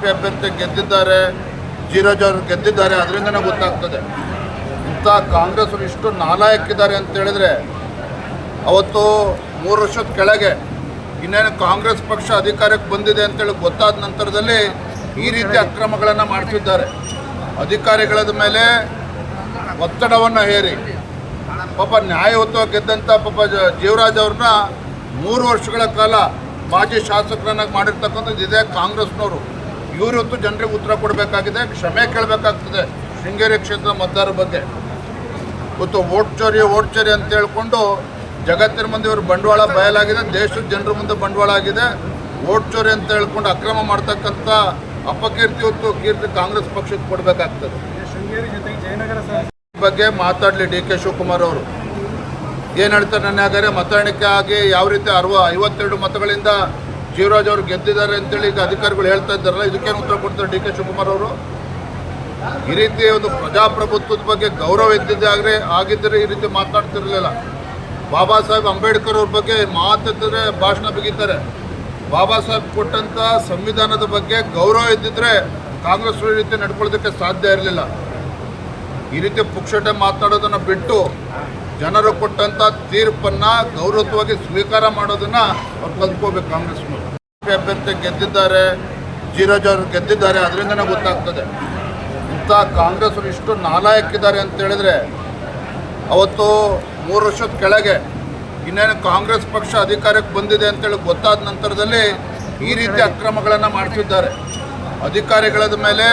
ಅಭ್ಯರ್ಥಿ ಗೆದ್ದಿದ್ದಾರೆ, ಜೀರಾಜ್ ಅವರು ಗೆದ್ದಿದ್ದಾರೆ, ಅದರಿಂದನೇ ಗೊತ್ತಾಗ್ತದೆ. ಇಂಥ ಕಾಂಗ್ರೆಸ್ ಇಷ್ಟು ನಾಲಾಯಕ್ಕಿದ್ದಾರೆ ಅಂತ ಹೇಳಿದ್ರೆ, ಅವತ್ತು 3 ವರ್ಷದ ಕೆಳಗೆ ಇನ್ನೇನು ಕಾಂಗ್ರೆಸ್ ಪಕ್ಷ ಅಧಿಕಾರಕ್ಕೆ ಬಂದಿದೆ ಅಂತೇಳಿ ಗೊತ್ತಾದ ನಂತರದಲ್ಲಿ ಈ ರೀತಿ ಅಕ್ರಮಗಳನ್ನು ಮಾಡ್ತಿದ್ದಾರೆ. ಅಧಿಕಾರಿಗಳ ಮೇಲೆ ಒತ್ತಡವನ್ನು ಹೇರಿ ಪಾಪ ನ್ಯಾಯಯುತವಾಗಿ ಗೆದ್ದಂಥ ಪಾಪ ಜೀವರಾಜ್ ಅವ್ರನ್ನ 3 ವರ್ಷಗಳ ಕಾಲ ಮಾಜಿ ಶಾಸಕರನ್ನಾಗಿ ಮಾಡಿರ್ತಕ್ಕಂಥದ್ದು ಇದೇ ಕಾಂಗ್ರೆಸ್ನವರು. ಇವತ್ತು ಜನರಿಗೆ ಉತ್ತರ ಕೊಡಬೇಕಾಗಿದೆ, ಕ್ಷಮೆ ಕೇಳಬೇಕಾಗ್ತದೆ ಶೃಂಗೇರಿ ಕ್ಷೇತ್ರದ ಮತದಾರರ ಬಗ್ಗೆ. ಇವತ್ತು ಓಟ್ ಚೋರಿ ಅಂತ ಹೇಳ್ಕೊಂಡು ಜಗತ್ತಿನ ಮುಂದೆ ಇವರು ಬಂಡವಾಳ ಬಯಲಾಗಿದೆ, ದೇಶದ ಜನರ ಮುಂದೆ ಬಂಡವಾಳ ಆಗಿದೆ. ಓಟ್ ಚೋರಿ ಅಂತ ಹೇಳ್ಕೊಂಡು ಅಕ್ರಮ ಮಾಡ್ತಕ್ಕಂಥ ಅಪಕೀರ್ತಿ ಕೀರ್ತಿ ಕಾಂಗ್ರೆಸ್ ಪಕ್ಷಕ್ಕೆ ಕೊಡಬೇಕಾಗ್ತದೆ. ಶೃಂಗೇರಿ ಜೊತೆಗೆ ಜಯನಗರ ಬಗ್ಗೆ ಮಾತಾಡಲಿ ಡಿ ಕೆ ಶಿವಕುಮಾರ್ ಅವರು. ಏನು ಹೇಳ್ತಾರೆ, ನನ್ನ ಹಾಗಾದ್ರೆ ಮತ ಎಣಿಕೆ ಆಗಿ ಯಾವ ರೀತಿ 52 ಮತಗಳಿಂದ ಜೀವರಾಜ್ ಅವರು ಗೆದ್ದಿದ್ದಾರೆ ಅಂತೇಳಿ ಈಗ ಅಧಿಕಾರಿಗಳು ಹೇಳ್ತಾ ಇದ್ದಾರಲ್ಲ, ಇದಕ್ಕೇನು ಉತ್ತರ ಕೊಡ್ತಾರೆ ಡಿ ಕೆ ಶಿವಕುಮಾರ್ ಅವರು? ಈ ರೀತಿ ಒಂದು ಪ್ರಜಾಪ್ರಭುತ್ವದ ಬಗ್ಗೆ ಗೌರವ ಆಗಿದ್ದರೆ ಈ ರೀತಿ ಮಾತನಾಡ್ತಿರಲಿಲ್ಲ. ಬಾಬಾ ಸಾಹೇಬ್ ಅಂಬೇಡ್ಕರ್ ಅವ್ರ ಬಗ್ಗೆ ಮಾತಾಡಿದ್ರೆ ಭಾಷಣ ಬಿಗಿತಾರೆ. ಬಾಬಾ ಸಾಹೇಬ್ ಕೊಟ್ಟಂಥ ಸಂವಿಧಾನದ ಬಗ್ಗೆ ಗೌರವ ಇದ್ದಿದ್ರೆ ಕಾಂಗ್ರೆಸ್ ಈ ರೀತಿ ನಡ್ಕೊಳ್ಳೋದಕ್ಕೆ ಸಾಧ್ಯ ಇರಲಿಲ್ಲ. ಈ ರೀತಿ ಪುಕ್ಷಟೆ ಮಾತನಾಡೋದನ್ನು ಬಿಟ್ಟು ಜನರು ಕೊಟ್ಟಂಥ ತೀರ್ಪನ್ನು ಗೌರವವಾಗಿ ಸ್ವೀಕಾರ ಮಾಡೋದನ್ನು ಅವ್ರು ಕಲ್ತ್ಕೋಬೇಕು. ಕಾಂಗ್ರೆಸ್ನವರು ಅಭ್ಯರ್ಥಿ ಗೆದ್ದಿದ್ದಾರೆ, ಜೀರಾಜ್ ಅವರು ಗೆದ್ದಿದ್ದಾರೆ, ಅದರಿಂದನೇ ಗೊತ್ತಾಗ್ತದೆ. ಇಂಥ ಕಾಂಗ್ರೆಸ್ ಇಷ್ಟು ನಾಲಾಯಕ್ಕಿದ್ದಾರೆ ಅಂತ ಹೇಳಿದ್ರೆ, ಅವತ್ತು 3 ವರ್ಷದ ಕೆಳಗೆ ಇನ್ನೇನು ಕಾಂಗ್ರೆಸ್ ಪಕ್ಷ ಅಧಿಕಾರಕ್ಕೆ ಬಂದಿದೆ ಅಂತೇಳಿ ಗೊತ್ತಾದ ನಂತರದಲ್ಲಿ ಈ ರೀತಿ ಅಕ್ರಮಗಳನ್ನು ಮಾಡ್ತಿದ್ದಾರೆ. ಅಧಿಕಾರಿಗಳ ಮೇಲೆ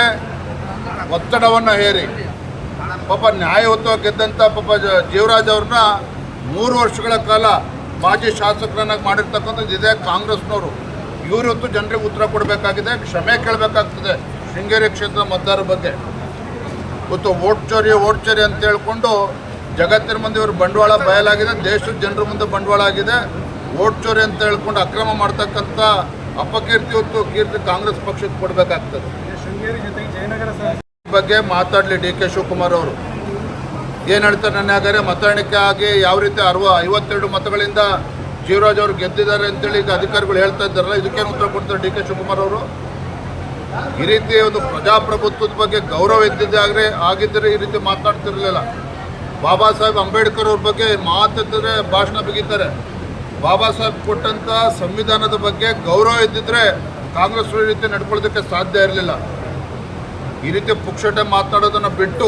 ಒತ್ತಡವನ್ನು ಹೇರಿ ಪಾಪ ನ್ಯಾಯಯುತವಾಗಿ ಗೆದ್ದಂಥ ಪಾಪ ಜೀವರಾಜ್ ಅವ್ರನ್ನ 3 ವರ್ಷಗಳ ಕಾಲ ಮಾಜಿ ಶಾಸಕರನ್ನಾಗಿ ಮಾಡಿರ್ತಕ್ಕಂಥದ್ದು ಇದೇ ಕಾಂಗ್ರೆಸ್ನವರು. ಇವತ್ತು ಜನರಿಗೆ ಉತ್ತರ ಕೊಡಬೇಕಾಗಿದೆ, ಕ್ಷಮೆ ಕೇಳಬೇಕಾಗ್ತದೆ ಶೃಂಗೇರಿ ಕ್ಷೇತ್ರದ ಮತದಾರರ ಬಗ್ಗೆ. ಇವತ್ತು ಓಟ್ ಚೋರಿ ಅಂತ ಹೇಳ್ಕೊಂಡು ಜಗತ್ತಿನ ಮುಂದೆ ಇವರು ಬಂಡವಾಳ ಬಯಲಾಗಿದೆ, ದೇಶದ ಜನರ ಮುಂದೆ ಬಂಡವಾಳ ಆಗಿದೆ. ಓಟ್ ಚೋರಿ ಅಂತ ಹೇಳ್ಕೊಂಡು ಅಕ್ರಮ ಮಾಡ್ತಕ್ಕಂಥ ಅಪಕೀರ್ತಿ ಕೀರ್ತಿ ಕಾಂಗ್ರೆಸ್ ಪಕ್ಷಕ್ಕೆ ಕೊಡಬೇಕಾಗ್ತದೆ. ಶೃಂಗೇರಿ ಜೊತೆಗೆ ಜಯನಗರ ಬಗ್ಗೆ ಮಾತಾಡಲಿ ಡಿ ಕೆ ಶಿವಕುಮಾರ್ ಅವರು. ಏನು ಹೇಳ್ತಾರೆ, ನನ್ನ ಹಾಗಾದ್ರೆ ಮತ ಎಣಿಕೆ ಆಗಿ ಯಾವ ರೀತಿ 52 ಮತಗಳಿಂದ ಜೀವರಾಜ್ ಅವರು ಗೆದ್ದಿದ್ದಾರೆ ಅಂತೇಳಿ ಈಗ ಅಧಿಕಾರಿಗಳು ಹೇಳ್ತಾ ಇದ್ದಾರಲ್ಲ, ಇದಕ್ಕೇನು ಉತ್ತರ ಕೊಡ್ತಾರೆ ಡಿ ಕೆ ಶಿವಕುಮಾರ್ ಅವರು? ಈ ರೀತಿ ಒಂದು ಪ್ರಜಾಪ್ರಭುತ್ವದ ಬಗ್ಗೆ ಗೌರವ ಆಗಿದ್ದರೆ ಈ ರೀತಿ ಮಾತನಾಡ್ತಿರಲಿಲ್ಲ. ಬಾಬಾ ಸಾಹೇಬ್ ಅಂಬೇಡ್ಕರ್ ಅವ್ರ ಬಗ್ಗೆ ಮಾತಾಡಿದ್ರೆ ಭಾಷಣ ಬಿಗಿತಾರೆ. ಬಾಬಾ ಸಾಹೇಬ್ ಕೊಟ್ಟಂಥ ಸಂವಿಧಾನದ ಬಗ್ಗೆ ಗೌರವ ಇದ್ದಿದ್ರೆ ಕಾಂಗ್ರೆಸ್ ಈ ರೀತಿ ನಡ್ಕೊಳ್ಳೋದಕ್ಕೆ ಸಾಧ್ಯ ಇರಲಿಲ್ಲ. ಈ ರೀತಿ ಪುಕ್ಷಟೆ ಮಾತನಾಡೋದನ್ನು ಬಿಟ್ಟು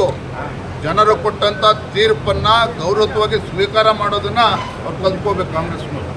ಜನರು ಕೊಟ್ಟಂಥ ತೀರ್ಪನ್ನು ಗೌರವವಾಗಿ ಸ್ವೀಕಾರ ಮಾಡೋದನ್ನು ಅವ್ರು ಕಲ್ತ್ಕೋಬೇಕು ಕಾಂಗ್ರೆಸ್ನವರು.